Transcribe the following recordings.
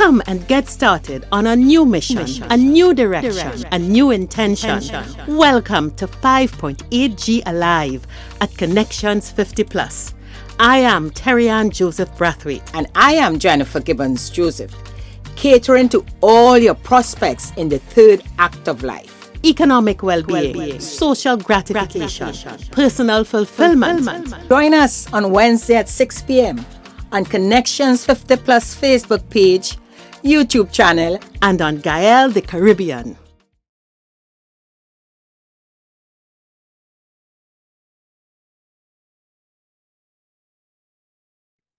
Come and get started on a new mission, a new direction, a new intention. Welcome to 5.8G Alive at Connections 50 Plus. I am Nicole Joseph-Chin. And I am Jennifer Gibbons-Joseph, catering to all your prospects in the third act of life. Economic well-being, social gratification, personal fulfillment. Join us on Wednesday at 6 p.m. on Connections 50 Plus Facebook page, YouTube channel, and on Gael the Caribbean.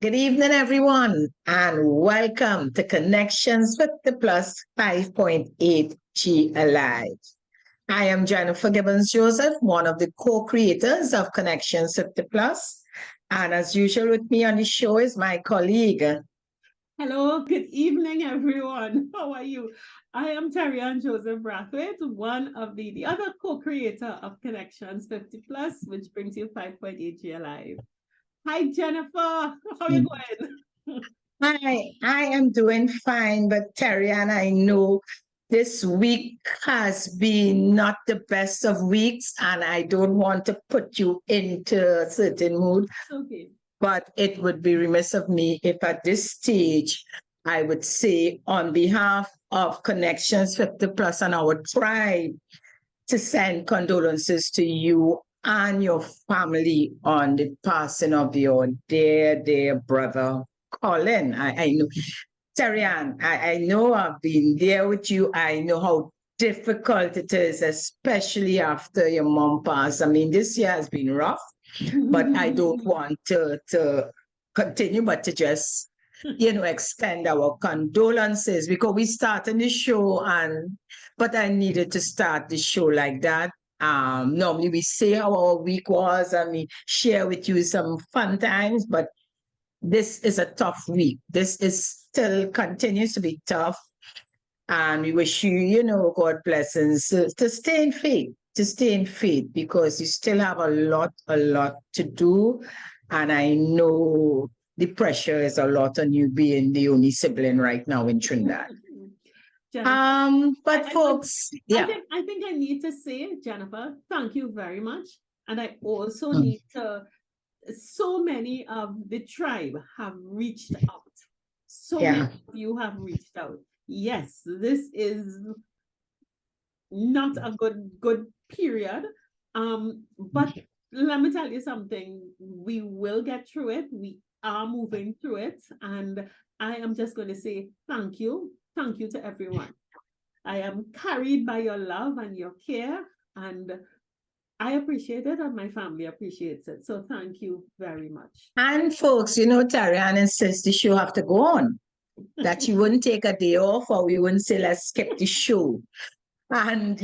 Good evening, everyone, and welcome to Connections 50 Plus 5.8G Alive. I am Jennifer Gibbons-Joseph, one of the co-creators of Connections 50 Plus. And as usual with me on the show is my colleague. Hello, good evening, everyone. How are you? I am Nicole Joseph-Brafit, one of the other co-creator of Connections 50 Plus, which brings you 5.8G Alive. Hi, Jennifer. How are you going? Hi, I am doing fine, but Terry, and I know this week has been not the best of weeks, and I don't want to put you into a certain mood. Okay. But it would be remiss of me if at this stage I would say on behalf of Connections 50 Plus and our tribe to send condolences to you and your family on the passing of your dear brother, Colin. I know. Terry Ann, I know I've been there with you. I know how difficult it is, especially after your mom passed. I mean, this year has been rough, but I don't want to continue, but to just, extend our condolences because we started the show but I needed to start the show like that. Normally we say how our week was and we share with you some fun times, but this is a tough week. This is still continues to be tough. And we wish you, God blessings to stay in faith, because you still have a lot to do. And I know the pressure is a lot on you being the only sibling right now in Trinidad. Jennifer, folks, yeah. I think I need to say, Jennifer, thank you very much. And I also need to, so many of the tribe have reached out. Many of you have reached out. Yes, this is not a good period. But let me tell you something. We will get through it. We are moving through it. And I am just going to say thank you. Thank you to everyone. I am carried by your love and your care, and I appreciate it, and my family appreciates it. So thank you very much. And folks, Terry Ann insists the show have to go on. That you wouldn't take a day off, or we wouldn't say let's skip the show. And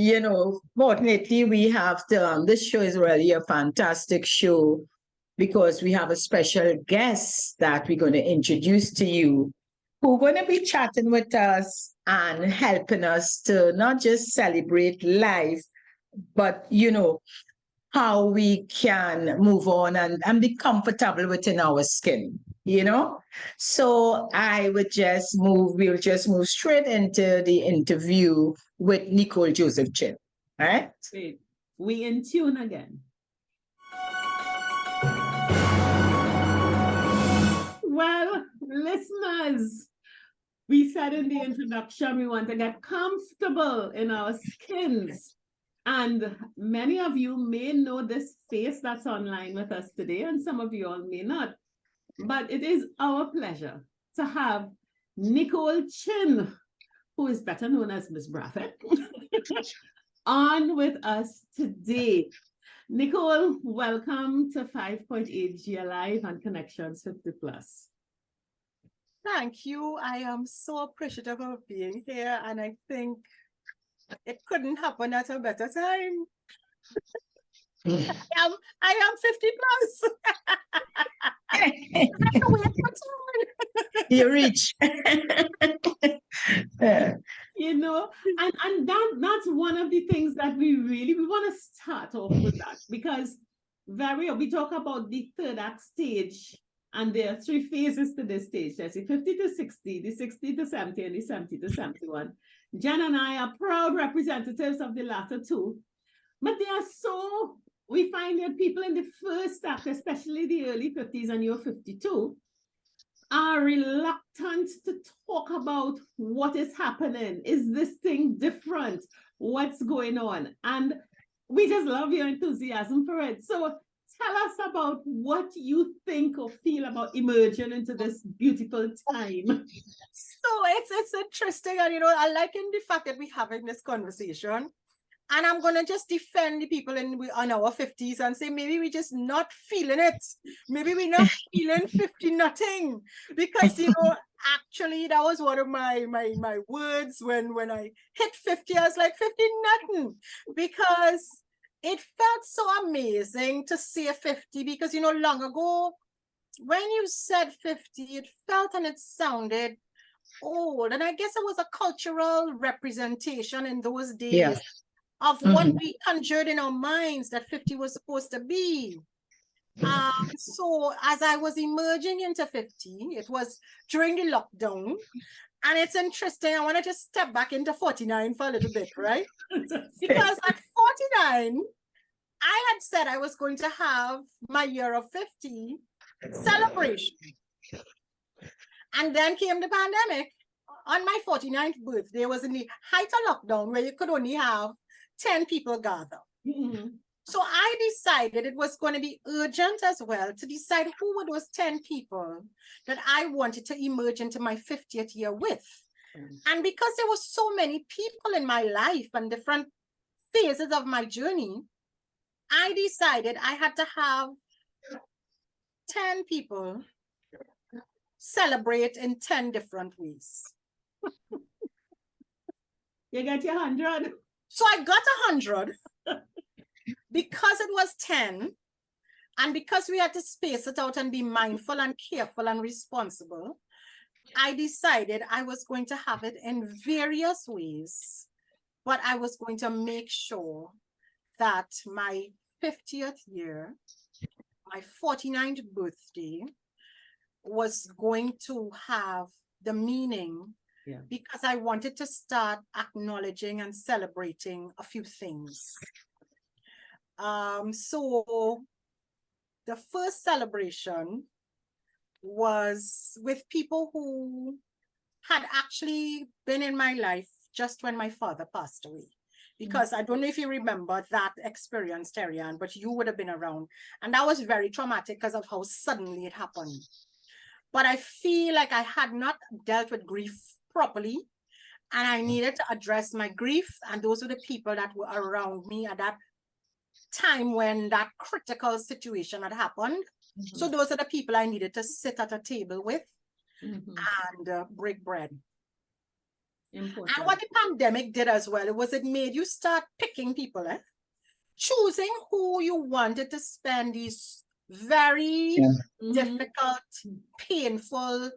fortunately we have this show is really a fantastic show because we have a special guest that we're going to introduce to you, who's going to be chatting with us and helping us to not just celebrate life, but how we can move on and be comfortable within our skin, So we'll just move straight into the interview with Nicole Joseph-Chin. All right? Great. We in tune again. Well, listeners, we said in the introduction, we want to get comfortable in our skins. And many of you may know this face that's online with us today, and some of you all may not. But it is our pleasure to have Nicole Chin, who is better known as Miss Brafit, on with us today. Nicole, welcome to 5.8G Alive and Connections 50 Plus. Thank you. I am so appreciative of being here, and I think it couldn't happen at a better time. I am 50 plus. You're rich. And that's one of the things that we want to start off with that, because we talk about the third act stage And there are three phases to this stage. There's the 50 to 60, the 60 to 70, and the 70 to 71. Jen and I are proud representatives of the latter two. But they are so, we find that people in the first act, especially the early 50s, and you're 52, are reluctant to talk about what is happening. Is this thing different? What's going on? And we just love your enthusiasm for it. So tell us about what you think or feel about emerging into this beautiful time. So it's interesting, and I like in the fact that we're having this conversation. And I'm gonna just defend the people on our 50s and say maybe we're just not feeling it. Maybe we're not feeling 50 nothing. Because actually that was one of my words when I hit 50. I was like 50 nothing. Because it felt so amazing to say 50, because long ago when you said 50, it felt and it sounded old. And I guess it was a cultural representation in those days. Yes. Of what we conjured in our minds that 50 was supposed to be. So as I was emerging into 50, it was during the lockdown. And it's interesting, I want to just step back into 49 for a little bit, right? Because at 49, I had said I was going to have my year of 50 celebration. And then came the pandemic. On my 49th birthday, was in the height of lockdown where you could only have 10 people gather. So I decided it was going to be urgent as well to decide who were those 10 people that I wanted to emerge into my 50th year with. And because there were so many people in my life and different phases of my journey, I decided I had to have 10 people celebrate in 10 different ways. You got your 100. So I got 100 because it was 10, and because we had to space it out and be mindful and careful and responsible, I decided I was going to have it in various ways, but I was going to make sure that my 50th year, my 49th birthday, was going to have the meaning. Yeah. Because I wanted to start acknowledging and celebrating a few things. So the first celebration was with people who had actually been in my life just when my father passed away. Because I don't know if you remember that experience, Terry-Ann, but you would have been around. And that was very traumatic because of how suddenly it happened. But I feel like I had not dealt with grief properly, and I needed to address my grief, and those were the people that were around me at that time when that critical situation had happened. So those are the people I needed to sit at a table with and break bread. Important. And what the pandemic did as well, it made you start picking people, choosing who you wanted to spend these very difficult, painful,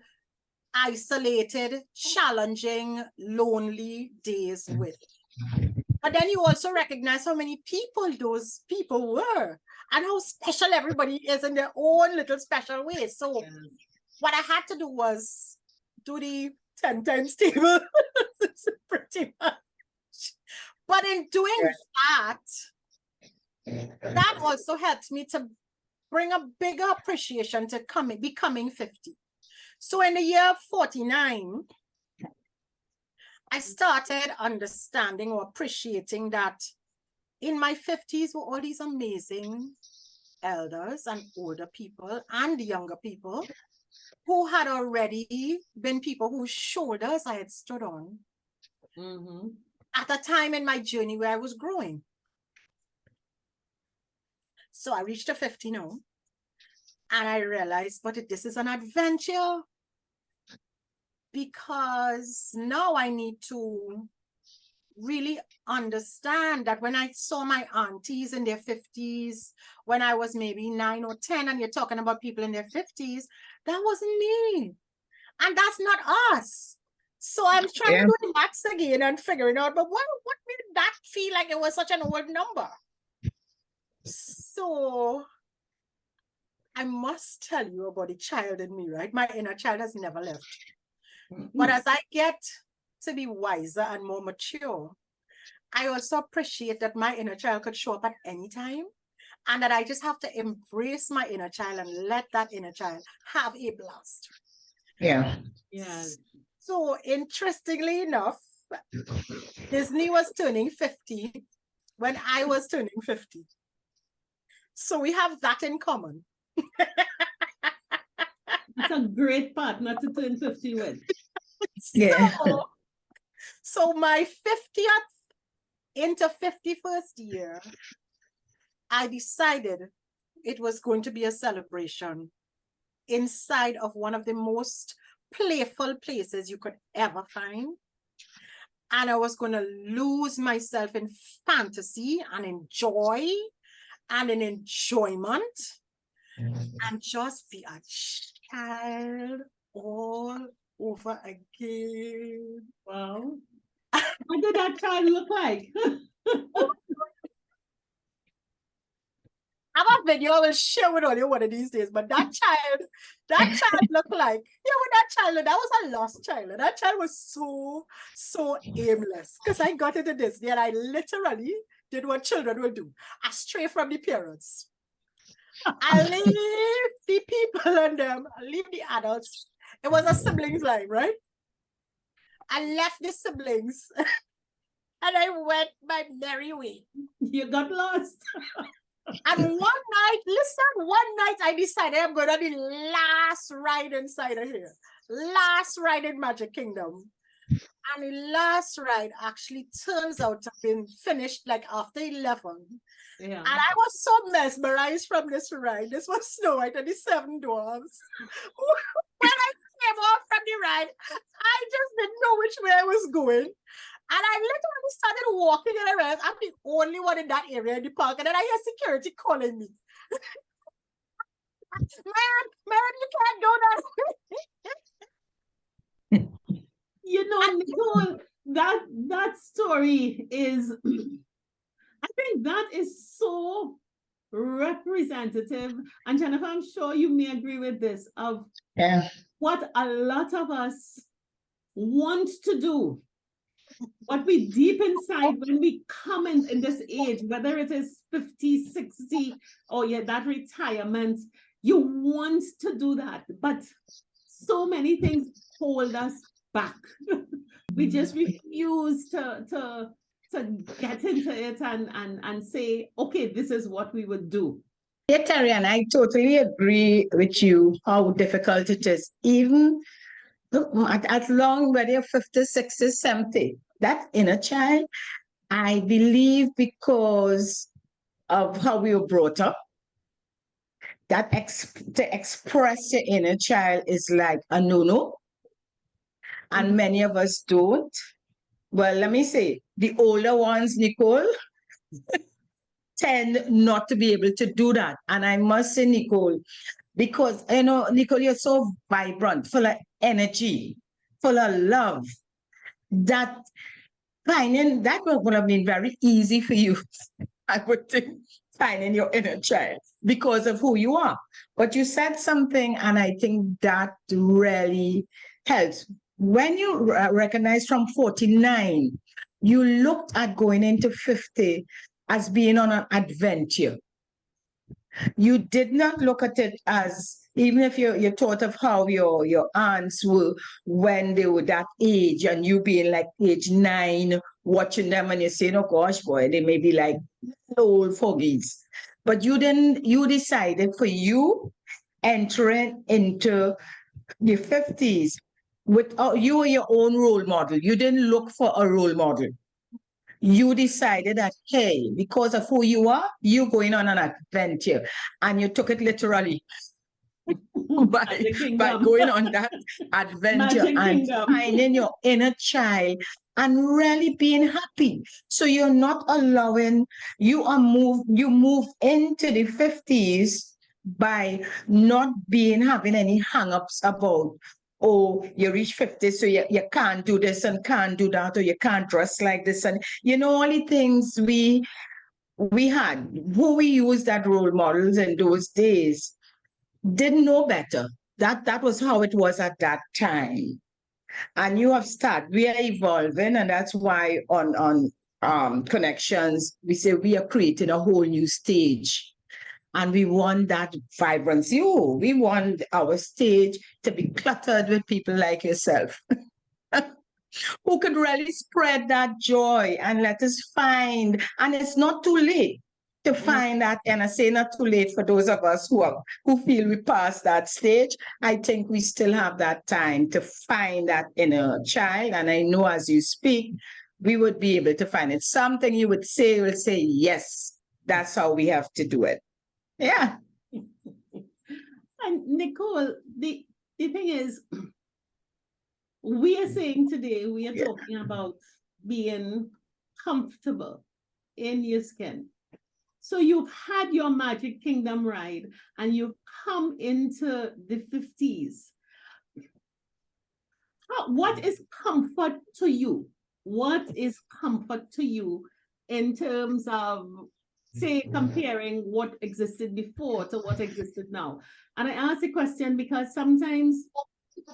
isolated, challenging, lonely days with. But then you also recognize how many people those people were and how special everybody is in their own little special ways. So what I had to do was do the 10 times table pretty much. But in doing that also helped me to bring a bigger appreciation to becoming 50. So in the year 49, I started understanding or appreciating that in my 50s were all these amazing elders and older people and younger people who had already been people whose shoulders I had stood on at a time in my journey where I was growing. So I reached a 50 now, and I realized, but this is an adventure, because now I need to really understand that when I saw my aunties in their 50s, when I was maybe 9 or 10, and you're talking about people in their 50s, that wasn't me. And that's not us. So I'm trying to do the maths again and figuring out, but what made that feel like it was such an old number? So I must tell you about the child in me, right? My inner child has never left. But as I get to be wiser and more mature, I also appreciate that my inner child could show up at any time, and that I just have to embrace my inner child and let that inner child have a blast. Yeah. Yes. So interestingly enough, Disney was turning 50 when I was turning 50. So we have that in common. That's a great partner to turn 50 with. Yeah. So my 50th into 51st year, I decided it was going to be a celebration inside of one of the most playful places you could ever find. And I was going to lose myself in fantasy and in joy and in enjoyment and just be a child all over again. Wow. What did that child look like? I have a video I will share with all you one of these days, but that child looked like, when that child, that was a lost child. And that child was so aimless. Because I got into Disney and I literally did what children will do. I stray from the parents. I leave the people and them, I leave the adults. It was a siblings line, right? I left the siblings and I went my merry way. You got lost. And one night I decided I'm going to be last ride inside of here. Last ride in Magic Kingdom. And the last ride actually turns out to have been finished like after 11. Yeah. And I was so mesmerized from this ride. This was Snow White and the Seven Dwarfs. When I came off from the ride, I just didn't know which way I was going. And I literally started walking around. I'm the only one in that area in the park. And then I hear security calling me. Ma'am, you can't do that. You know, Nicole, that story is, I think that is so representative. And Jennifer, I'm sure you may agree with this, of what a lot of us want to do. What we deep inside when we come in this age, whether it is 50, 60, or that retirement, you want to do that. But so many things hold us back. We just refuse to get into it and say, okay, this is what we would do. Yeah, Terry, and I totally agree with you how difficult it is. Even as long whether you're 50, 60, 70, that inner child, I believe because of how we were brought up, that to express your inner child is like a no-no. And many of us don't. Well, let me say, the older ones, Nicole, tend not to be able to do that. And I must say, Nicole, because, Nicole, you're so vibrant, full of energy, full of love, that finding that would have been very easy for you, I would think, finding your inner child because of who you are. But you said something, and I think that really helps. When you recognize from 49, you looked at going into 50 as being on an adventure. You did not look at it as, even if you thought of how your aunts were when they were that age, and you being like age 9, watching them, and you're saying, oh gosh, boy, they may be like old fogies. But you decided for you entering into the 50s, you were your own role model. You didn't look for a role model. You decided that, hey, because of who you are, you're going on an adventure. And you took it literally by going on that adventure and finding your inner child and really being happy. So you're not allowing, you move into the 50s by not having any hang-ups about, oh, you reach 50, so you can't do this and can't do that, or you can't dress like this. And, all the things we had, who we used as role models in those days, didn't know better. That was how it was at that time. And you have started, we are evolving, and that's why on connections, we say we are creating a whole new stage. And we want that vibrancy. Oh, we want our stage to be cluttered with people like yourself who could really spread that joy and let us find. And it's not too late to find that. And I say not too late for those of us who feel we passed that stage. I think we still have that time to find that inner child. And I know as you speak, we would be able to find it. Something you would say, yes, that's how we have to do it. Yeah. And Nicole, the thing is, we are saying today, we are talking about being comfortable in your skin. So you've had your Magic Kingdom ride and you've come into the 50s. What is comfort to you? What is comfort to you in terms of, say, comparing what existed before to what existed now? And I ask the question because sometimes,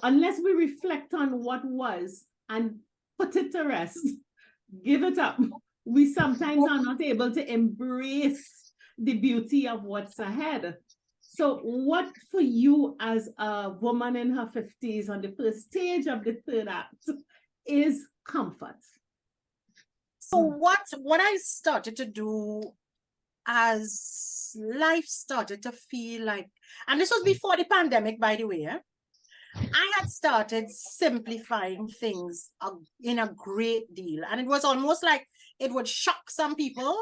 unless we reflect on what was and put it to rest, give it up, we sometimes are not able to embrace the beauty of what's ahead. So what for you as a woman in her 50s on the first stage of the third act is comfort? So what I started to do as life started to feel like, and this was before the pandemic, by the way, I had started simplifying things in a great deal. And it was almost like it would shock some people,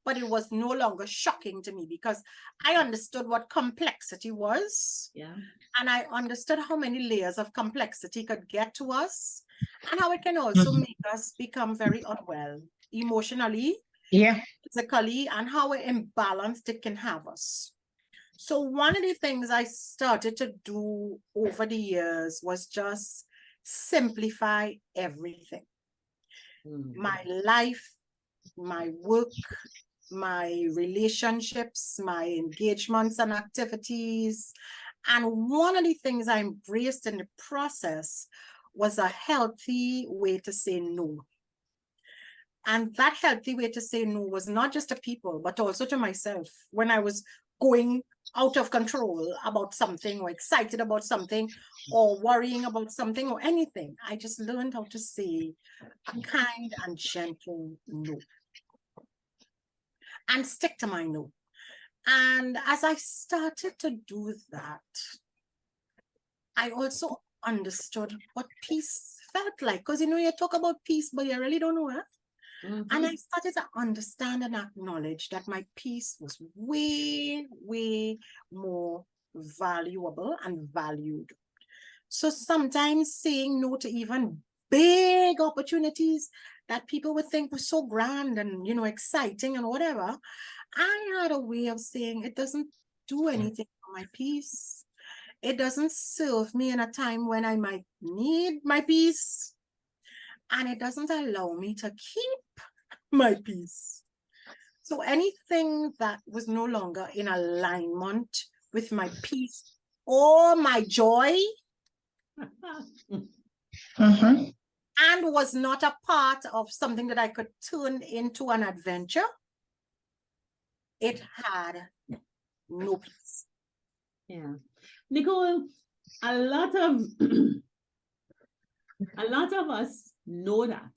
but it was no longer shocking to me because I understood what complexity was. Yeah. And I understood how many layers of complexity could get to us and how it can also make us become very unwell emotionally, physically, and how imbalanced it can have us. So one of the things I started to do over the years was just simplify everything. My life, my work, my relationships, my engagements and activities. And one of the things I embraced in the process was a healthy way to say no. And that healthy way to say no was not just to people, but also to myself. When I was going out of control about something or excited about something or worrying about something or anything, I just learned how to say a kind and gentle no and stick to my no. And as I started to do that, I also understood what peace felt like. Because, you talk about peace, but you really don't know it. And I started to understand and acknowledge that my peace was way, way more valuable and valued. So sometimes saying no to even big opportunities that people would think were so grand and, exciting and whatever, I had a way of saying it doesn't do anything for my peace. It doesn't serve me in a time when I might need my peace. And it doesn't allow me to keep my peace. So anything that was no longer in alignment with my peace or my joy and was not a part of something that I could turn into an adventure, it had no peace. Yeah. Nicole, a lot of us know that.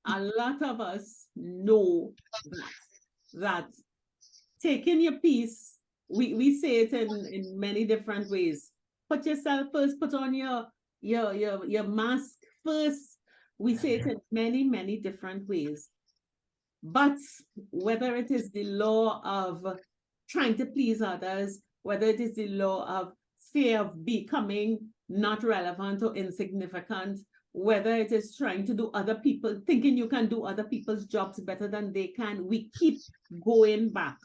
A lot of us know that taking your peace, we say it in many different ways. Put yourself first, put on your mask first. We say it in many, many different ways. But whether it is the law of trying to please others, whether it is the law of fear of becoming not relevant or insignificant, whether it is trying to do other people, thinking you can do other people's jobs better than they can, we keep going back.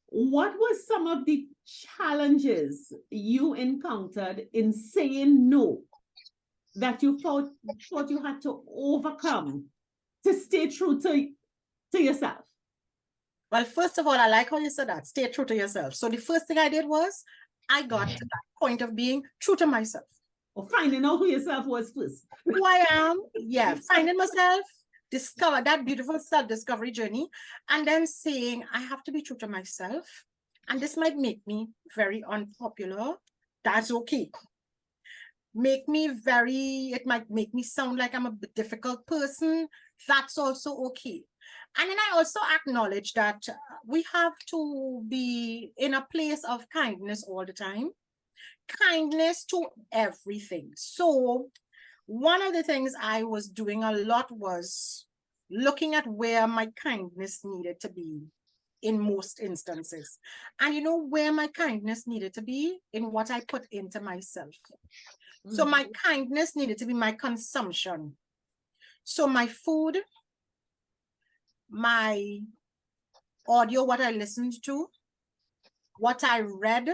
What were some of the challenges you encountered in saying no that you thought you had to overcome to stay true to yourself? Well, first of all, I like how you said that, stay true to yourself. So the first thing I did was I got to that point of being true to myself. Or finding out who yourself was first. Who I am, yeah, finding myself, discover that beautiful self-discovery journey, and then saying, I have to be true to myself. And this might make me very unpopular. That's okay. It might make me sound like I'm a difficult person. That's also okay. And then I also acknowledge that we have to be in a place of kindness all the time. Kindness to everything. So one of the things I was doing a lot was looking at where my kindness needed to be in most instances. And you know where my kindness needed to be? In what I put into myself. So my kindness needed to be my consumption. So my food, my audio, what I listened to, what I read,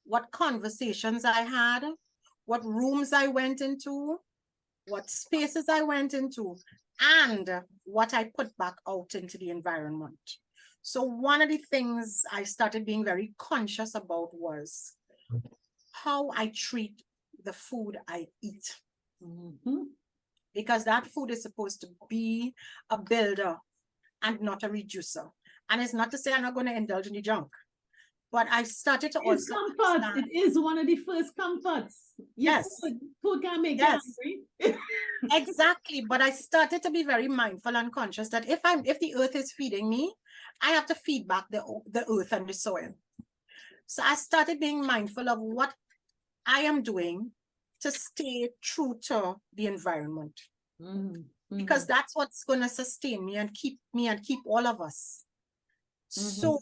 what conversations I had, what rooms I went into, what spaces I went into, and what I put back out into the environment. So one of the things I started being very conscious about was how I treat the food I eat. Because that food is supposed to be a builder and not a reducer. And it's not to say I'm not going to indulge in the junk. But I started to it's also comfort. understand. It is one of the first comforts. Yes. Food can make Yes. you hungry. Exactly. But I started to be very mindful and conscious that if the earth is feeding me, I have to feed back the earth and the soil. So I started being mindful of what I am doing to stay true to the environment. Because that's what's going to sustain me and keep all of us. So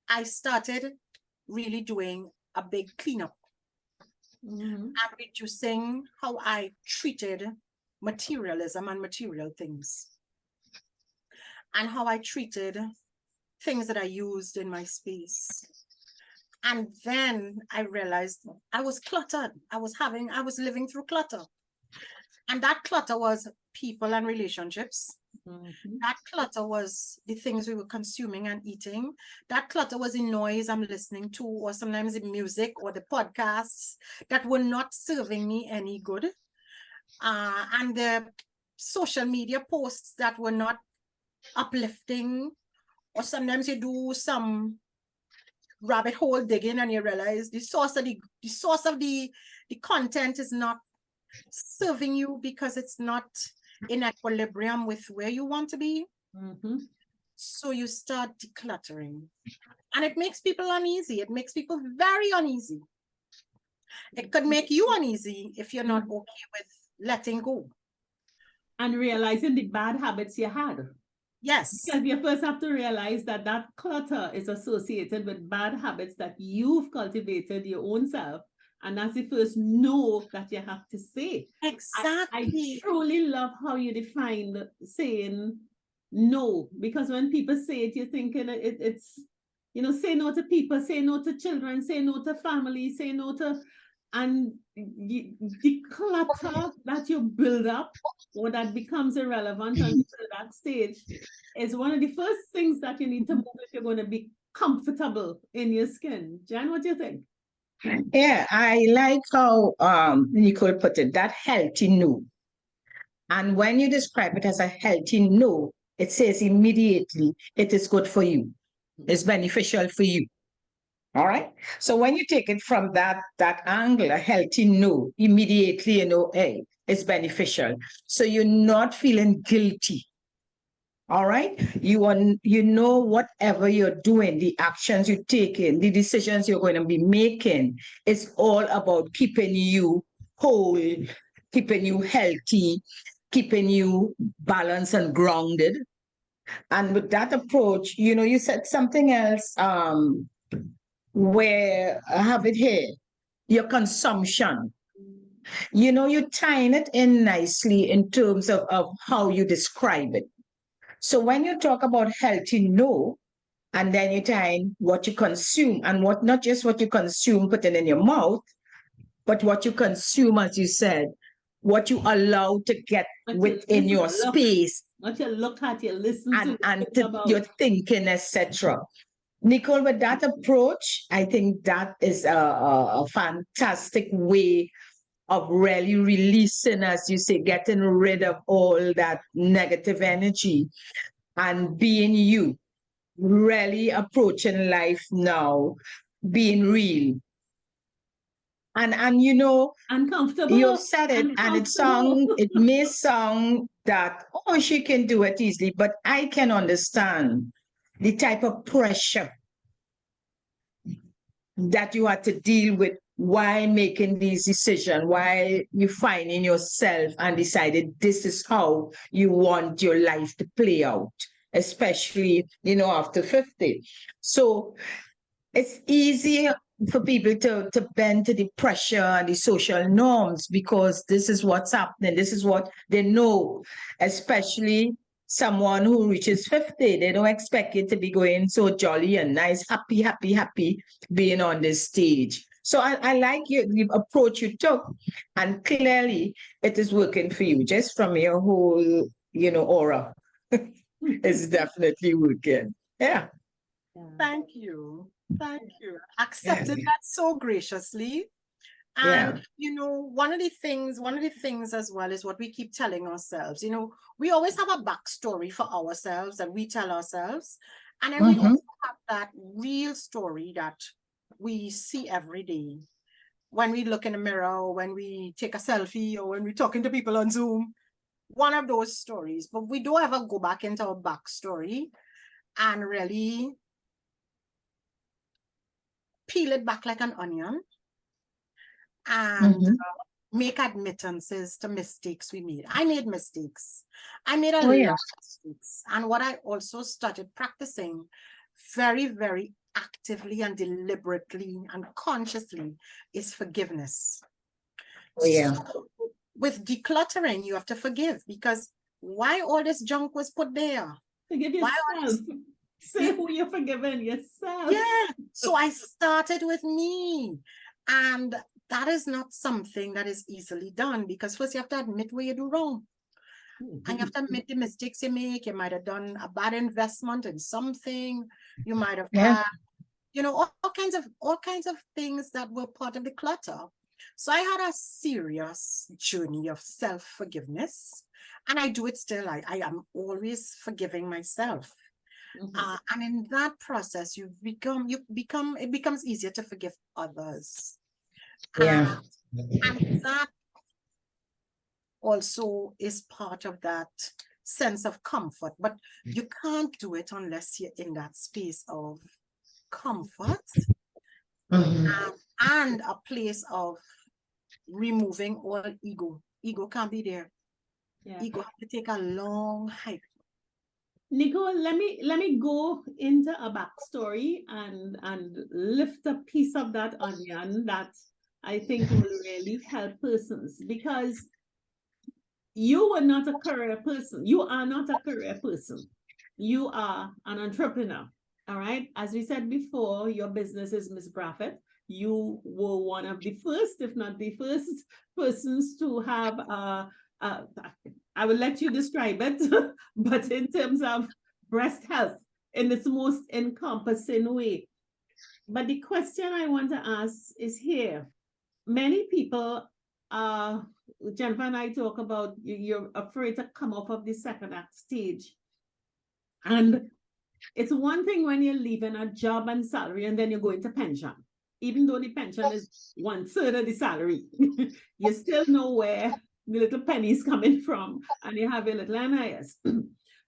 I started really doing a big cleanup and reducing how I treated materialism and material things, and how I treated things that I used in my space. And then I realized I was cluttered. I was living through clutter. And that clutter was people and relationships. That clutter was the things we were consuming and eating. That clutter was the noise I'm listening to, or sometimes the music or the podcasts that were not serving me any good. And the social media posts that were not uplifting, or sometimes you do some rabbit hole digging and you realize the source of the content is not serving you because it's not in equilibrium with where you want to be. So you start decluttering, and it makes people uneasy. It makes people very uneasy. It could make you uneasy if you're not okay with letting go and realizing the bad habits you had. Yes. Because you first have to realize that that clutter is associated with bad habits that you've cultivated your own self. And that's the first no that you have to say. Exactly. I truly love how you defined saying no, because when people say it, you're thinking it's, say no to people, say no to children, say no to family, say no to, and the clutter that you build up or that becomes irrelevant until that stage is one of the first things that you need to move if you're going to be comfortable in your skin. Jan, what do you think? Yeah, I like how Nicole put it, that healthy no. And when you describe it as a healthy no, it says immediately it is good for you. It's beneficial for you. All right. So when you take it from that angle, a healthy no, immediately, hey, it's beneficial. So you're not feeling guilty. All right. Whatever you're doing, the actions you're taking, the decisions you're going to be making, it's all about keeping you whole, keeping you healthy, keeping you balanced and grounded. And with that approach, you said something else where I have it here, your consumption. You're tying it in nicely in terms of how you describe it. So when you talk about healthy no, and then you tie in what you consume, and not just what you consume, putting in your mouth, but what you consume, as you said, what you allow to get within your space. What you look at, you listen and your thinking, etc. Nicole, with that approach, I think that is a fantastic way of really releasing, as you say, getting rid of all that negative energy and being you, really approaching life now, being real. And you know, Uncomfortable. you've said it, and it may sound that, oh, she can do it easily, but I can understand the type of pressure that you had to deal with while making these decisions, while you finding yourself and decided this is how you want your life to play out, especially, you know, after 50. So it's easy for people to bend to the pressure and the social norms because this is what's happening. This is what they know, especially someone who reaches 50. They don't expect it to be going so jolly and nice, happy, being on this stage. So I like the approach you took, and clearly it is working for you just from your whole, you know, aura. It's definitely working. Yeah. Thank you. Thank you. Accepted that so graciously. And you know, one of the things as well is what we keep telling ourselves. You know, we always have a backstory for ourselves that we tell ourselves. And then we also have that real story that we see every day. When we look in the mirror, or when we take a selfie, or when we're talking to people on Zoom, one of those stories. But we don't ever go back into our backstory and really peel it back like an onion and make admittances to mistakes we made. I made mistakes. I made a lot of mistakes. And what I also started practicing very, very actively and deliberately and consciously is forgiveness. So with decluttering, you have to forgive, because why all this junk was put there? Forgive yourself. Say who you're forgiving, yourself. Yeah. So I started with me. And that is not something that is easily done, because first you have to admit where you do wrong. And you have to admit the mistakes you make. You might have done a bad investment in something. You might have had, you know, all kinds of things that were part of the clutter. So I had a serious journey of self-forgiveness, and I do it still. I am always forgiving myself. And in that process, it becomes easier to forgive others. And that also is part of that sense of comfort. But you can't do it unless you're in that space of comfort and a place of removing all ego. Ego can't be there. Ego has to take a long hike. Nicole, let me go into a backstory and lift a piece of that onion that I think will really help persons, because you were not a career person. You are not a career person. You are an entrepreneur. All right. As we said before, your business is Miss Brafit. You were one of the first, if not the first, persons to have I will let you describe it, but in terms of breast health in its most encompassing way. But the question I want to ask is here. Many people, Jennifer and I talk about you're afraid to come off of the second act stage. And it's one thing when you're leaving a job and salary and then you go into pension. Even though the pension is 1/3 of the salary, you still know where the little pennies coming from, and you have your little NIS.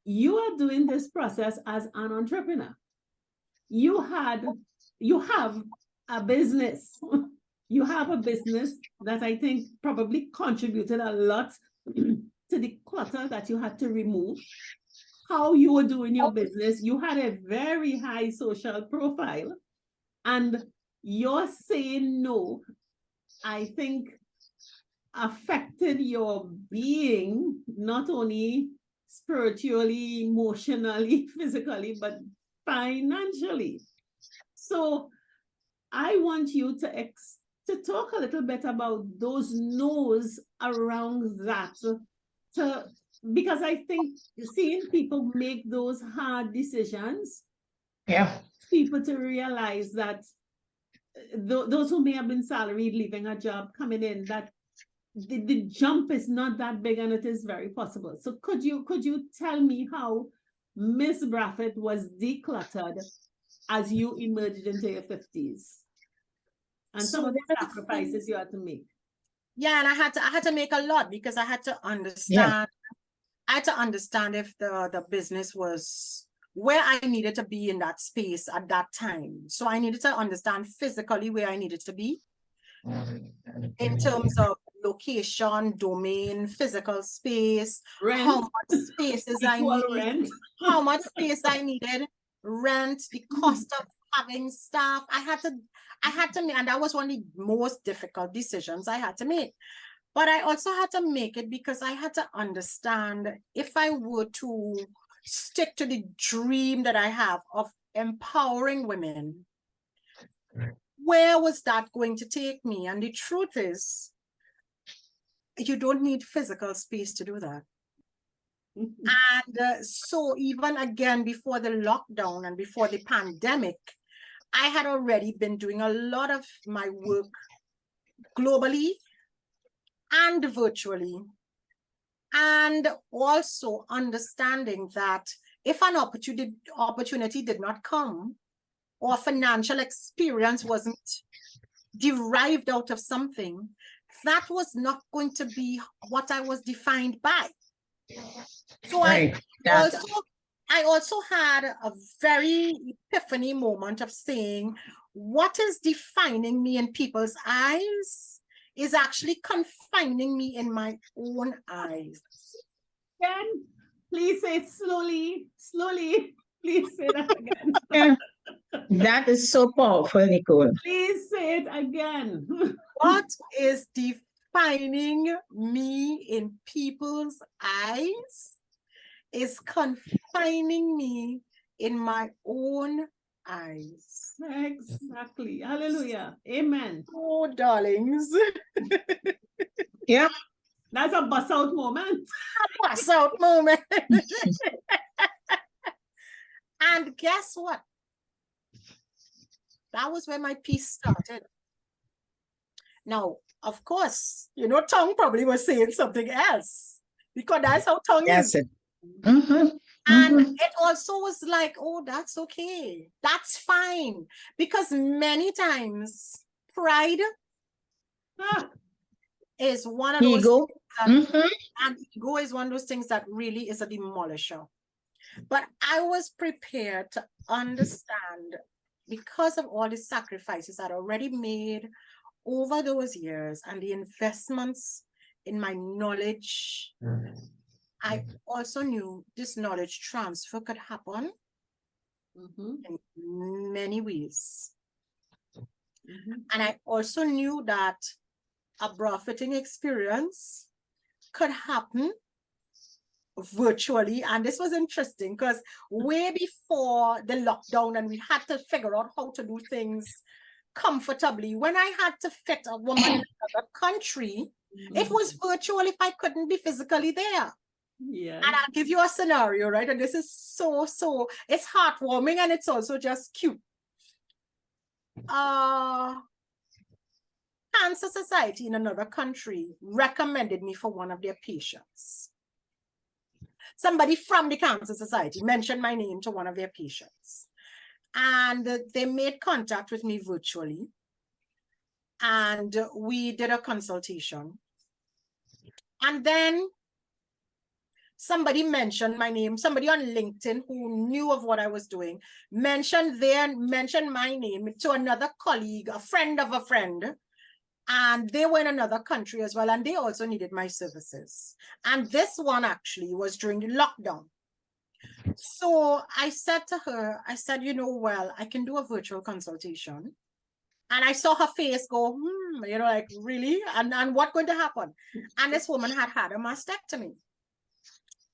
You are doing this process as an entrepreneur. You have a business. You have a business that I think probably contributed a lot to the clutter that you had to remove. How you were doing your business, you had a very high social profile, and your saying no, I think, affected your being, not only spiritually, emotionally, physically, but financially. So I want you to talk a little bit about those no's around that, because I think seeing people make those hard decisions people to realize that those who may have been salaried, leaving a job, coming in, that the jump is not that big and it is very possible. So could you tell me how Miss Brafit was decluttered as you emerged into your 50s? And some of the sacrifices you had to make. Yeah, and I had to make a lot because I had to understand. I had to understand if the business was where I needed to be in that space at that time. So I needed to understand physically where I needed to be in terms of location, domain, physical space, Rent. how much spaces I needed, how much space I needed, rent, the cost of having staff. I had to make, and that was one of the most difficult decisions I had to make. But I also had to make it because I had to understand if I were to stick to the dream that I have of empowering women, where was that going to take me? And the truth is, you don't need physical space to do that. And so even again, before the lockdown and before the pandemic, I had already been doing a lot of my work globally and virtually. And also understanding that if an opportunity did not come, or financial experience wasn't derived out of something, that was not going to be what I was defined by. So I also had a very epiphany moment of saying, what is defining me in people's eyes is actually confining me in my own eyes. Again, please say it slowly. Please say that again. That is so powerful, Nicole. Please say it again. What is defining me in people's eyes is confining me in my own eyes. Exactly. Hallelujah. Amen. Oh, darlings. Yeah. That's a bust out moment. A bust out moment. And guess what? That was where my piece started. Now, of course, tongue probably was saying something else because that's how tongue is. And it also was like, oh, that's okay. That's fine. Because many times pride is one of those ego. And ego is one of those things that really is a demolisher. But I was prepared to understand, because of all the sacrifices I'd already made over those years and the investments in my knowledge, I also knew this knowledge transfer could happen in many ways. And I also knew that a Brafiting experience could happen virtually. And this was interesting because way before the lockdown and we had to figure out how to do things comfortably, when I had to fit a woman in another country, it was virtual if I couldn't be physically there. Yeah. And I'll give you a scenario, right? And this is so, it's heartwarming and it's also just cute. Cancer Society in another country recommended me for one of their patients. Somebody from the Cancer Society mentioned my name to one of their patients. And they made contact with me virtually. And we did a consultation. And then somebody mentioned my name, somebody on LinkedIn who knew of what I was doing, mentioned my name to another colleague, a friend of a friend. And they were in another country as well, and they also needed my services. And this one actually was during the lockdown. So I said to her, well, I can do a virtual consultation. And I saw her face go, like, really? And what's going to happen? And this woman had a mastectomy.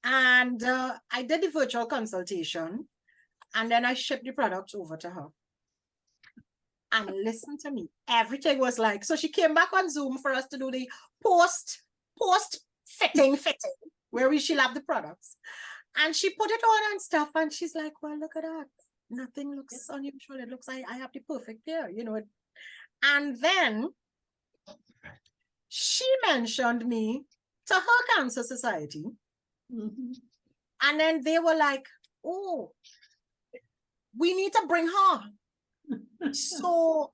And I did the virtual consultation, and then I shipped the products over to her. And listen to me, everything was like, so she came back on Zoom for us to do the post fitting, where she'll have the products. And she put it on and stuff, and she's like, well, look at that. Nothing looks unusual. It looks like I have the perfect hair, you know. And then she mentioned me to her cancer society. Mhm. And then they were like, oh, we need to bring her. So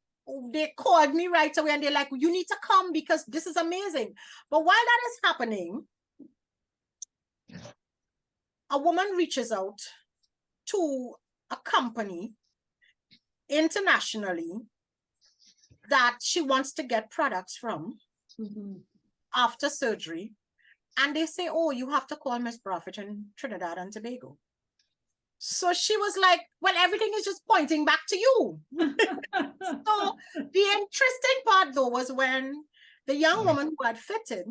they called me right away and they're like, you need to come because this is amazing. But while that is happening, a woman reaches out to a company internationally that she wants to get products from Mhm. after surgery. And they say, oh, you have to call Miss Brafit in Trinidad and Tobago. So she was like, well, everything is just pointing back to you. So the interesting part, though, was when the young woman who had fitted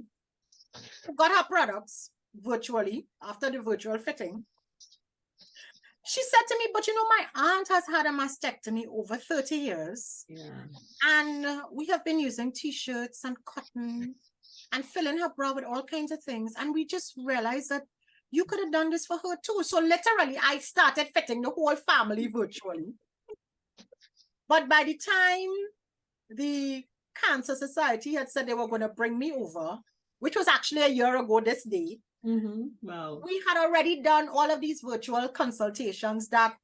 got her products virtually after the virtual fitting. She said to me, but you know, my aunt has had a mastectomy over 30 years. Yeah. And we have been using t-shirts and cotton and filling her bra with all kinds of things. And we just realized that you could have done this for her too. So literally, I started fitting the whole family virtually. But by the time the Cancer Society had said they were going to bring me over, which was actually a year ago this day, Wow. we had already done all of these virtual consultations that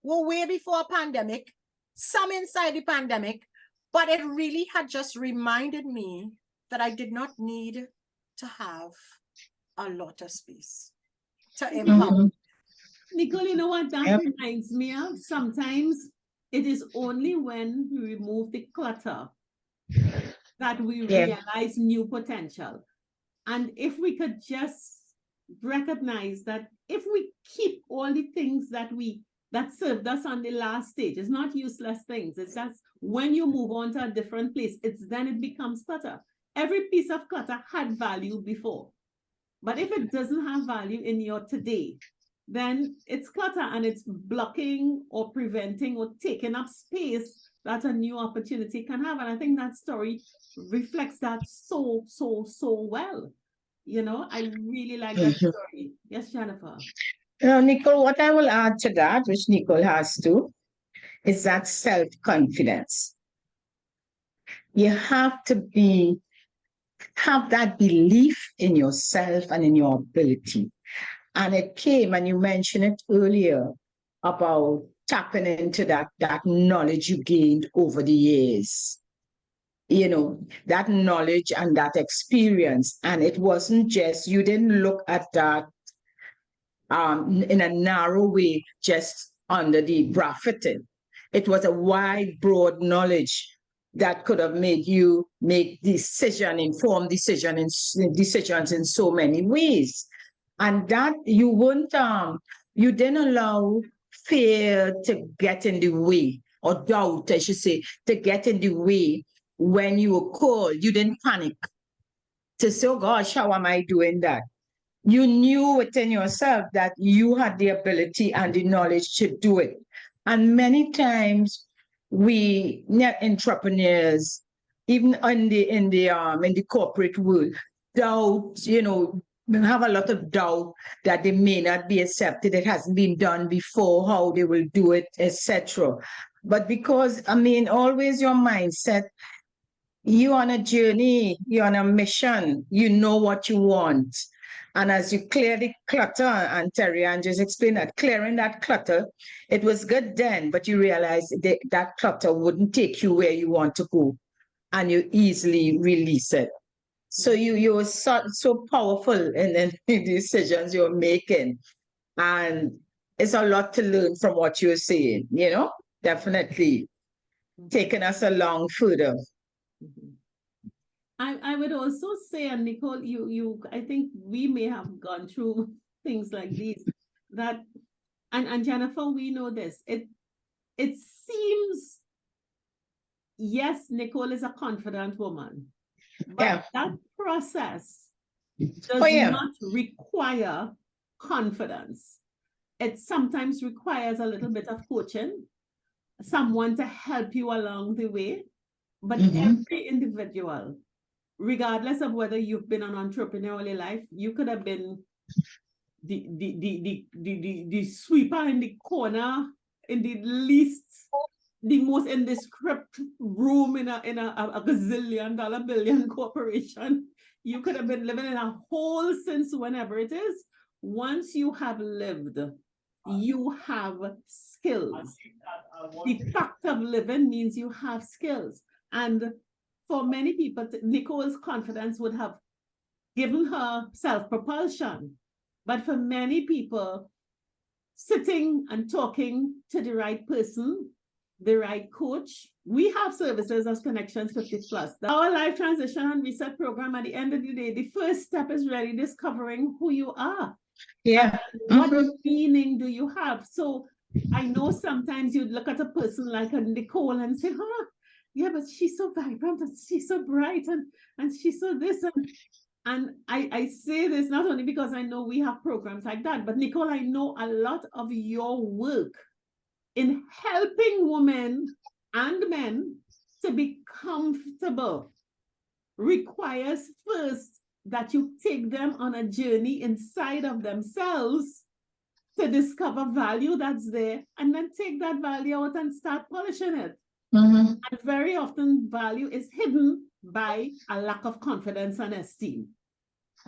were way before a pandemic, some inside the pandemic, but it really had just reminded me that I did not need to have a lot of space to empower. Nicole, you know what that Yep. reminds me of? Sometimes it is only when we remove the clutter that we Yeah. realize new potential. And if we could just recognize that if we keep all the things that served us on the last stage, it's not useless things. It's just when you move on to a different place, then it becomes clutter. Every piece of clutter had value before. But if it doesn't have value in your today, then it's clutter and it's blocking or preventing or taking up space that a new opportunity can have. And I think that story reflects that so well. You know, I really like that story. Yes, Jennifer. Nicole, what I will add to that, which Nicole has too, is that self-confidence. You have to have that belief in yourself and in your ability. And it came, and you mentioned it earlier, about tapping into that knowledge you gained over the years. You know, that knowledge and that experience. And it wasn't just, you didn't look at that in a narrow way, just under the Brafit. It was a wide, broad knowledge that could have made you make informed decisions in so many ways. And that you didn't allow fear to get in the way, or doubt, I should say, to get in the way when you were called. You didn't panic to say, oh gosh, how am I doing that? You knew within yourself that you had the ability and the knowledge to do it. And many times we entrepreneurs, even in the corporate world, doubt, have a lot of doubt that they may not be accepted. It hasn't been done before, how they will do it, etc. But because, always your mindset, you're on a journey, you're on a mission, you know what you want. And as you clear the clutter, and Terry Ann just explained that, clearing that clutter, it was good then, but you realize that clutter wouldn't take you where you want to go, and you easily release it. So you were so powerful in the decisions you're making. And it's a lot to learn from what you're saying, definitely taking us along further. I would also say, and Nicole, I think we may have gone through things like these, that, and Jennifer, we know this. It seems, yes, Nicole is a confident woman, but that process does not require confidence. It sometimes requires a little bit of coaching, someone to help you along the way. But every individual, regardless of whether you've been an entrepreneur all your life, you could have been the sweeper in the corner the most indescript room in a gazillion-dollar billion corporation. You could have been living in a hole since whenever it is. Once you have lived, you have skills. The fact of living means you have skills. And for many people, Nicole's confidence would have given her self-propulsion. But for many people, sitting and talking to the right person, the right coach, we have services as Connections 50 Plus. Our life transition and reset program, at the end of the day, the first step is really discovering who you are. Yeah. What meaning do you have? So I know sometimes you'd look at a person like a Nicole and say, huh, yeah, but she's so vibrant and she's so bright and she's so this. And I say this not only because I know we have programs like that, but Nicole, I know a lot of your work in helping women and men to be comfortable requires first that you take them on a journey inside of themselves to discover value that's there, and then take that value out and start polishing it. And very often value is hidden by a lack of confidence and esteem.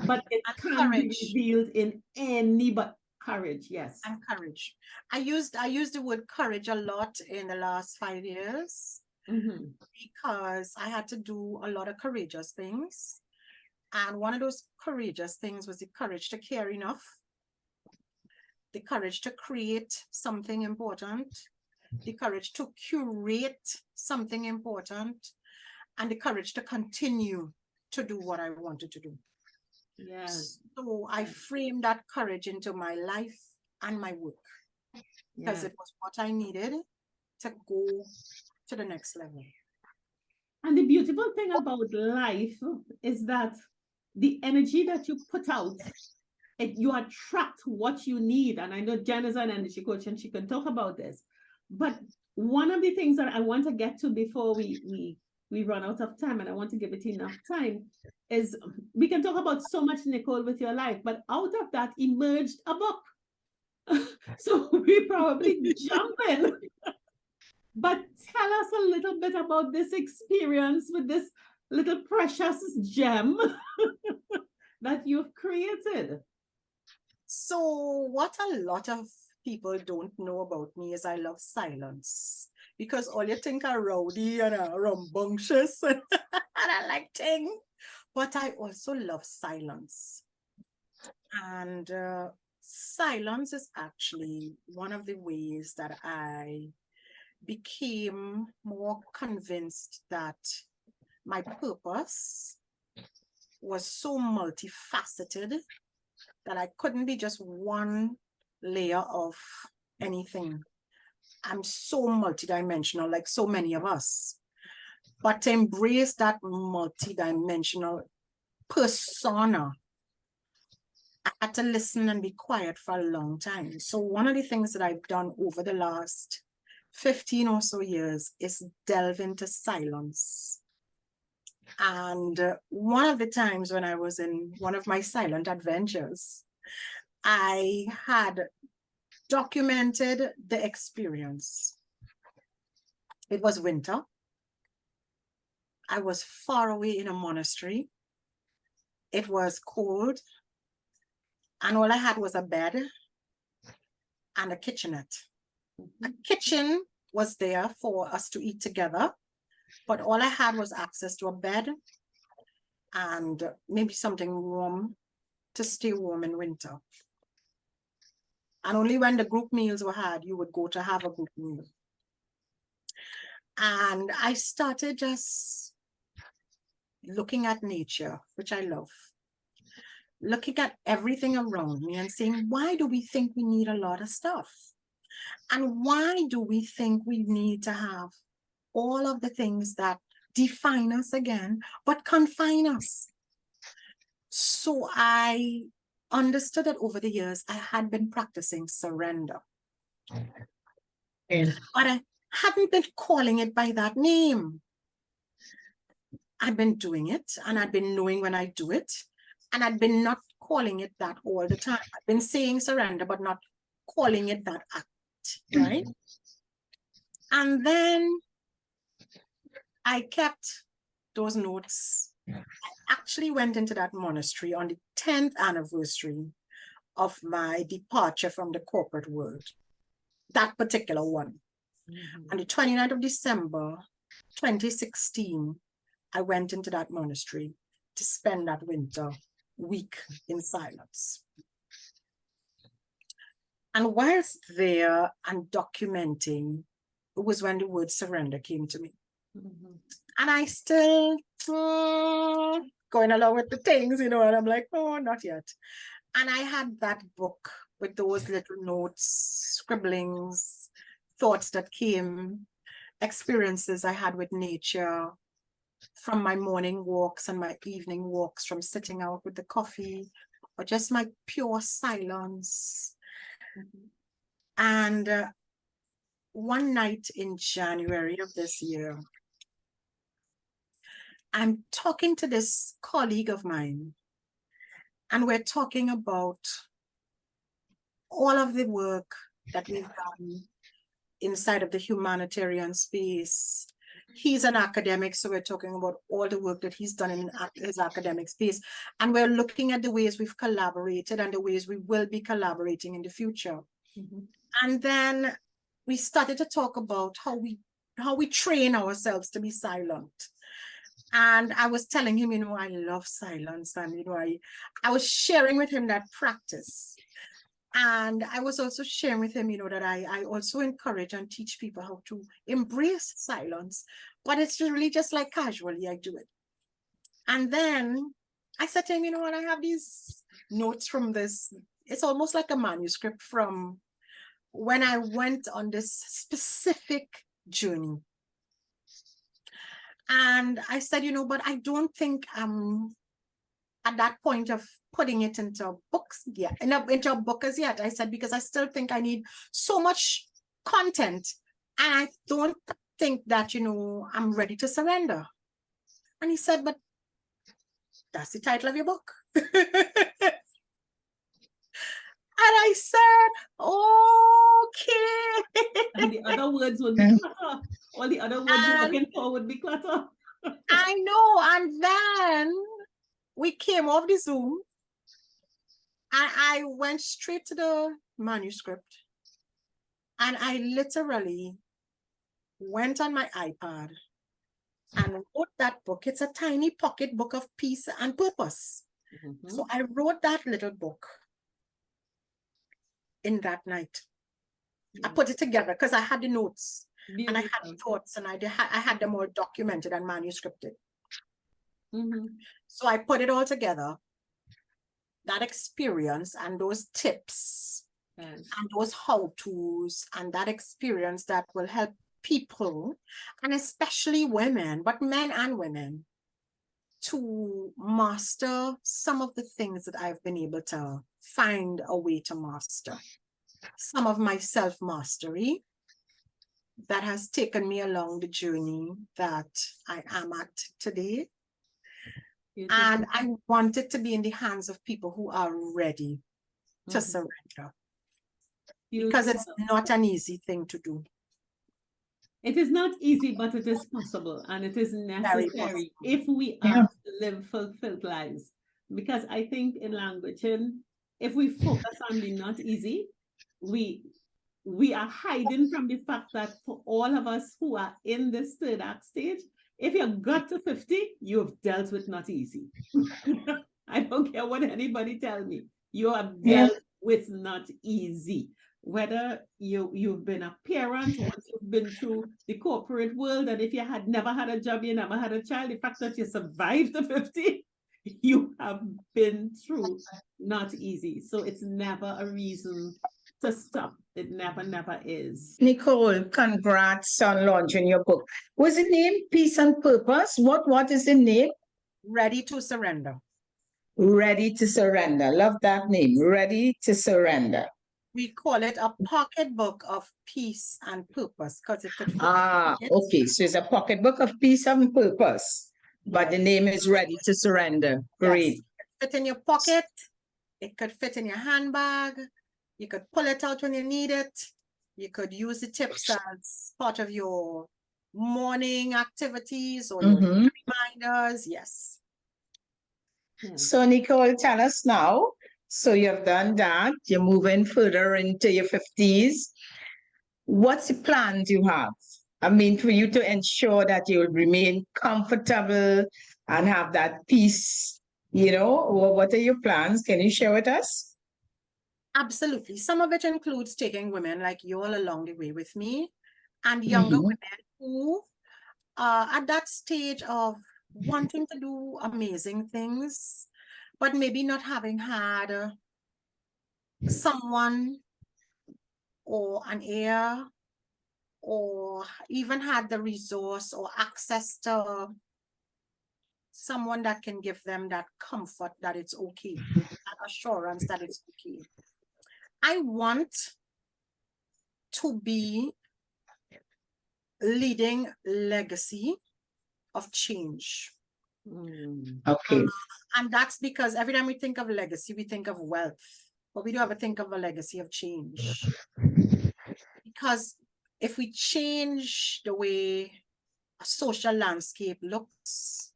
But it can be revealed in any but courage, yes. And courage. I used the word courage a lot in the last 5 years because I had to do a lot of courageous things. And one of those courageous things was the courage to care enough, the courage to create something important, the courage to curate something important, and the courage to continue to do what I wanted to do. Yes. So I framed that courage into my life and my work because it was what I needed to go to the next level. And the beautiful thing about life is that the energy that you put out, you attract what you need. And I know Jen is an energy coach and she can talk about this. But one of the things that I want to get to before we run out of time, and I want to give it enough time, is we can talk about so much, Nicole, with your life, but out of that emerged a book. So we probably jump in. But tell us a little bit about this experience with this little precious gem that you've created. So what a lot of people don't know about me is I love silence, because all you think are rowdy and rambunctious and I like ting, but I also love silence. And silence is actually one of the ways that I became more convinced that my purpose was so multifaceted that I couldn't be just one layer of anything. I'm so multidimensional, like so many of us. But to embrace that multidimensional persona, I had to listen and be quiet for a long time. So one of the things that I've done over the last 15 or so years is delve into silence. And one of the times when I was in one of my silent adventures, I had documented the experience. It was winter. I was far away in a monastery. It was cold. And all I had was a bed and a kitchenette. A kitchen was there for us to eat together, but all I had was access to a bed and maybe something warm to stay warm in winter. And only when the group meals were had, you would go to have a group meal. And I started just looking at nature, which I love, looking at everything around me and saying, why do we think we need a lot of stuff? And why do we think we need to have all of the things that define us again, but confine us? So I understood that over the years, I had been practicing surrender. But I hadn't been calling it by that name. I'd been doing it, and I'd been knowing when I do it, and I'd been not calling it that all the time. I've been saying surrender, but not calling it that act, right? And then I kept those notes. I actually went into that monastery on the 10th anniversary of my departure from the corporate world, that particular one. On the 29th of December, 2016, I went into that monastery to spend that winter week in silence. And whilst there and documenting, it was when the word surrender came to me. And I still going along with the things, and I'm like, oh, not yet. And I had that book with those little notes, scribblings, thoughts that came, experiences I had with nature, from my morning walks and my evening walks, from sitting out with the coffee, or just my pure silence. And one night in January of this year, I'm talking to this colleague of mine, and we're talking about all of the work that we've done inside of the humanitarian space. He's an academic, so we're talking about all the work that he's done in his academic space. And we're looking at the ways we've collaborated and the ways we will be collaborating in the future. And then we started to talk about how we train ourselves to be silent. And I was telling him, I love silence. And, I was sharing with him that practice. And I was also sharing with him, that I also encourage and teach people how to embrace silence. But it's really just like casually I do it. And then I said to him, I have these notes from this. It's almost like a manuscript from when I went on this specific journey. And I said, but I don't think I'm at that point of putting it into books yet, into a book as yet. I said, because I still think I need so much content. And I don't think that, I'm ready to surrender. And he said, but that's the title of your book. And I said, okay. And the other words would be clutter. All the other words you're looking for would be clutter. I know. And then we came off the Zoom and I went straight to the manuscript. And I literally went on my iPad and wrote that book. It's a tiny pocket book of peace and purpose. So I wrote that little book in that night. I put it together because I had the notes and I had thoughts, and I had them all documented and manuscripted. So I put it all together, that experience and those tips and those how-tos and that experience that will help people, and especially women, but men and women, to master some of the things that I've been able to find a way to master. Some of my self-mastery that has taken me along the journey that I am at today. And I want it to be in the hands of people who are ready to surrender. Because it's not an easy thing to do. It is not easy, but it is possible, and it is necessary if we are to live fulfilled lives. Because I think in languaging, if we focus on the not easy, we are hiding from the fact that for all of us who are in this third act stage, if you got to 50, you've dealt with not easy. I don't care what anybody tells me. You have dealt with not easy. Whether you've been a parent, once you've been through the corporate world, and if you had never had a job, you never had a child, the fact that you survived the 50, you have been through not easy. So it's never a reason to stop. It never is. Nicole, congrats on launching your book. What's the name? Peace and Purpose? What is the name? Ready to Surrender. Ready to Surrender. Love that name. Ready to Surrender. We call it a pocketbook of peace and purpose because it could fit. Okay. So it's a pocketbook of peace and purpose, but the name is Ready to Surrender. Great. Yes. It could fit in your pocket. It could fit in your handbag. You could pull it out when you need it. You could use the tips as part of your morning activities or your reminders. Yes. So Nicole, tell us now. So you've done that. You're moving further into your 50s. What's the plans you have? I mean, for you to ensure that you'll remain comfortable and have that peace, what are your plans? Can you share with us? Absolutely. Some of it includes taking women like you all along the way with me, and younger women who are at that stage of wanting to do amazing things, but maybe not having had someone or an ear or even had the resource or access to someone that can give them that comfort that it's okay, that assurance that it's okay. I want to be leading legacy of change. Okay. And that's because every time we think of legacy, we think of wealth, but we don't ever think of a legacy of change. Because if we change the way a social landscape looks,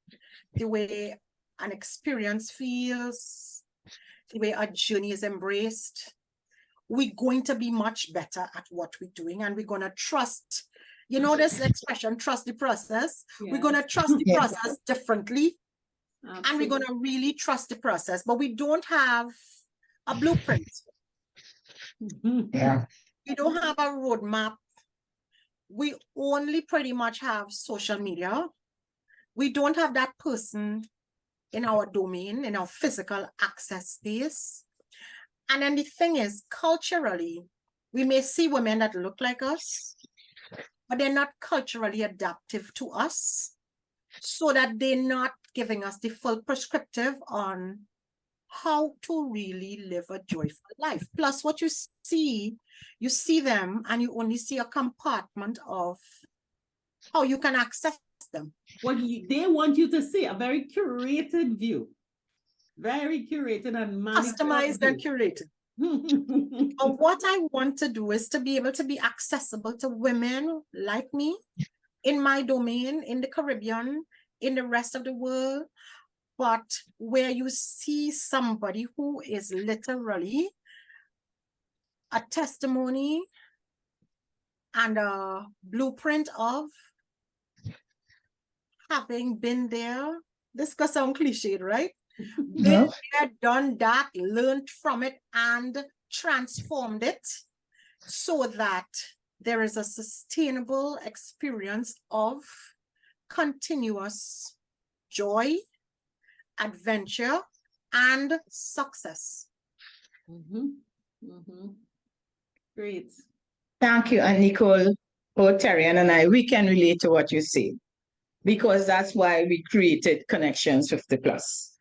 the way an experience feels, the way a journey is embraced, we're going to be much better at what we're doing, and we're going to trust, this expression, trust the process. We're going to trust the process differently. Absolutely. And we're going to really trust the process, but we don't have a blueprint. Yeah. We don't have a roadmap. We only pretty much have social media. We don't have that person in our domain, in our physical access space. And then the thing is, culturally, we may see women that look like us, but they're not culturally adaptive to us, so that they're not giving us the full prescriptive on how to really live a joyful life. Plus, what you see them and you only see a compartment of how you can access them. What they want you to see, a very curated view. Very curated and customized and curated. But what I want to do is to be able to be accessible to women like me in my domain, in the Caribbean, in the rest of the world, but where you see somebody who is literally a testimony and a blueprint of having been there. This could sound cliched, right? Been there, done that, learned from it, and transformed it so that there is a sustainable experience of continuous joy, adventure, and success. Great. Thank you. And Nicole, Terrian and I, we can relate to what you say, because that's why we created Connections 50 Plus.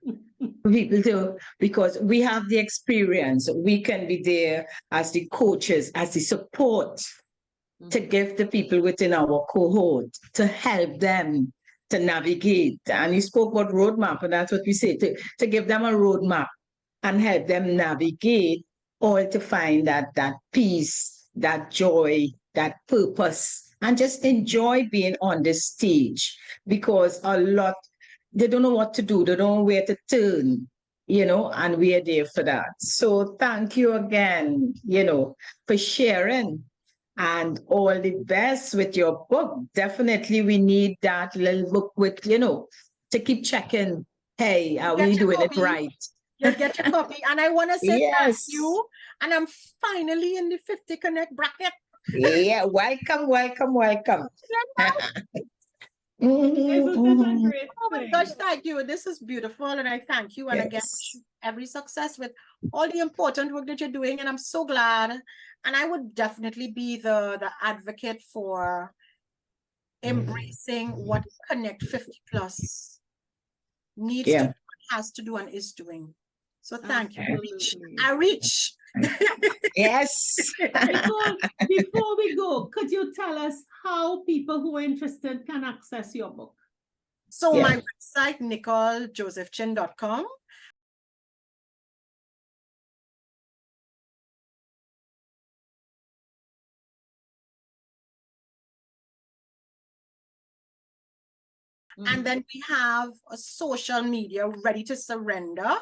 People do, because we have the experience. We can be there as the coaches, as the support to give the people within our cohort, to help them to navigate. And you spoke about roadmap, and that's what we say, to give them a roadmap and help them navigate, all to find that peace, that joy, that purpose, and just enjoy being on this stage, because a lot, they don't know what to do. They don't know where to turn, and we're there for that. So thank you again, for sharing, and all the best with your book. Definitely we need that little book with, to keep checking, hey, are we doing it right? You'll get your copy. And I want to say thank you. And I'm finally in the 50 Connect bracket. Yeah, welcome. Oh my gosh, thank you. This is beautiful, and I thank you. And again, every success with all the important work that you're doing. And I'm so glad. And I would definitely be the advocate for embracing what Connect 50 Plus needs to, has to do, and is doing. So thank you. I reach. Yes. Before we go, could you tell us how people who are interested can access your book? So my website, NicoleJoseph-Chin.com. And then we have a social media ready to surrender.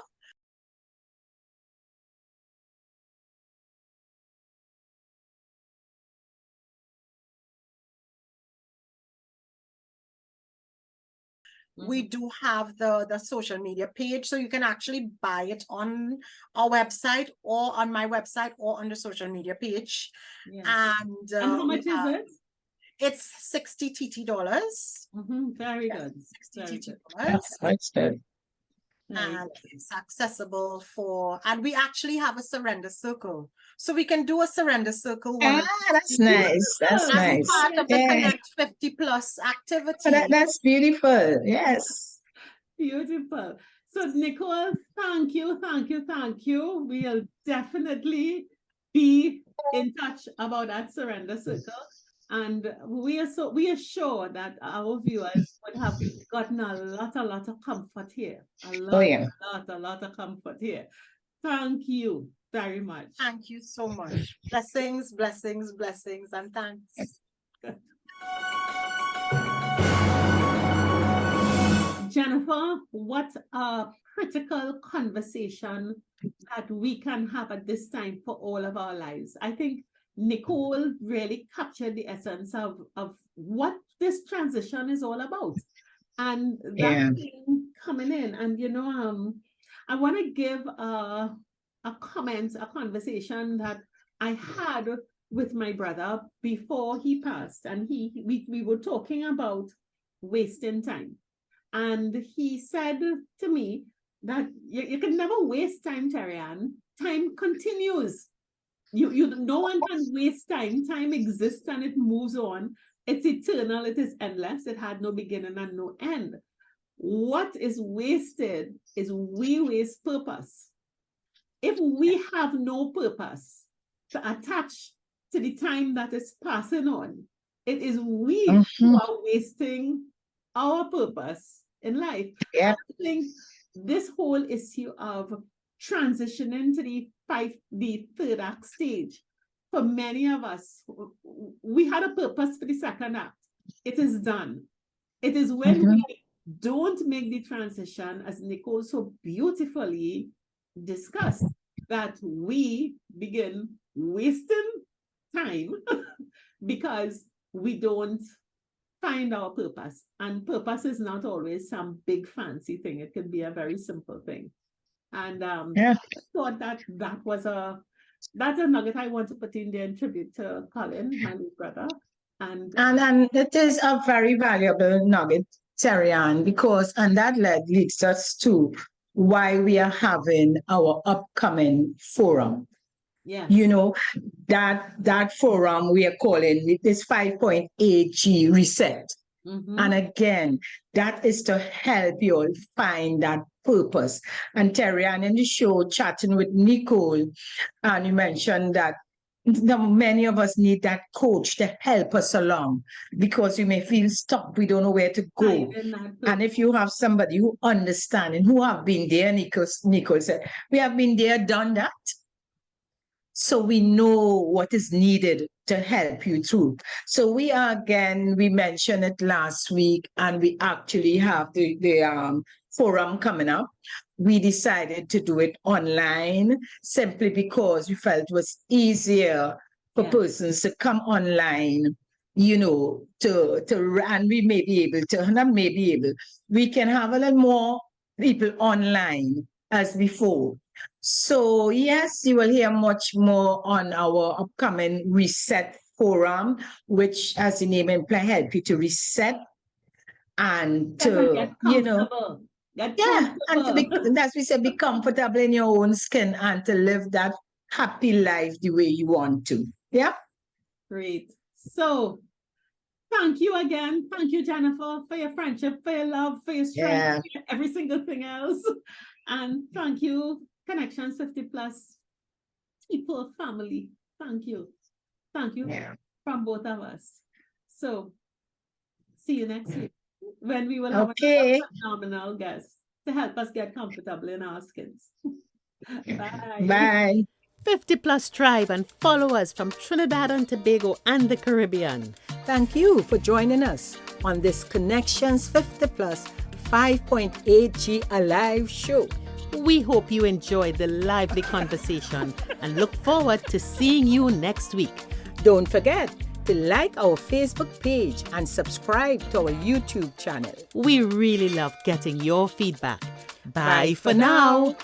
We do have the social media page, so you can actually buy it on our website or on my website or on the social media page. Yes. And how much is it? It's $60 TT. Very good. $60 TT. That's good. And it's accessible and we actually have a surrender circle. So we can do a surrender circle. That's nice. That's nice. Part of the Connect 50 Plus activity. That's beautiful. Yes. Beautiful. So Nicole, thank you. We'll definitely be in touch about that surrender circle. And we are sure that our viewers would have gotten a lot of comfort here. A lot of comfort here. Thank you very much. Thank you so much. Blessings, blessings, blessings, and thanks. Jennifer, what a critical conversation that we can have at this time for all of our lives. I think Nicole really captured the essence of what this transition is all about. And that thing coming in. And, I want to give a conversation that I had with my brother before he passed. And we were talking about wasting time. And he said to me that you can never waste time, Terry-Ann. Time continues. No one can waste time. Time exists and it moves on. It's eternal. It is endless. It had no beginning and no end. What is wasted is we waste purpose. If we have no purpose to attach to the time that is passing on, it is we who are wasting our purpose in life. Yeah. I think this whole issue of transitioning to the third act stage, for many of us, we had a purpose for the second act. It is done. It is when we don't make the transition, as Nicole so beautifully discussed, that we begin wasting time because we don't find our purpose. And purpose is not always some big fancy thing. It could be a very simple thing. And I thought that's a nugget I want to put in there in tribute to Colin, my little brother. And it is a very valuable nugget, Terry-Ann, and that leads us to why we are having our upcoming forum. yes. That forum we are calling this 5.8G reset. And again, that is to help you all find that purpose. And Terry-Ann in the show chatting with Nicole, and you mentioned that many of us need that coach to help us along because you may feel stuck. We don't know where to go. And if you have somebody who understands and who have been there, Nicole said, we have been there, done that. So we know what is needed to help you through. So we mentioned it last week, and we actually have the forum coming up. We decided to do it online simply because we felt it was easier for persons to come online, and we may be able to, not may be able, we can have a little more people online as before. So yes, you will hear much more on our upcoming reset forum, which, as the name implies, help you to reset and to, and to be, as we said, be comfortable in your own skin and to live that happy life the way you want to. Yeah. Great. So thank you again. Thank you, Jennifer, for your friendship, for your love, for your strength, for every single thing else. And thank you, Connections 50 Plus people, family. Thank you. Thank you from both of us. So see you next week when we will have a phenomenal guest to help us get comfortable in our skins. Bye. Bye. 50 Plus Tribe, and follow us from Trinidad and Tobago and the Caribbean. Thank you for joining us. on this Connections 50 Plus 5.8G Alive show. We hope you enjoyed the lively conversation and look forward to seeing you next week. Don't forget to like our Facebook page and subscribe to our YouTube channel. We really love getting your feedback. Bye for now.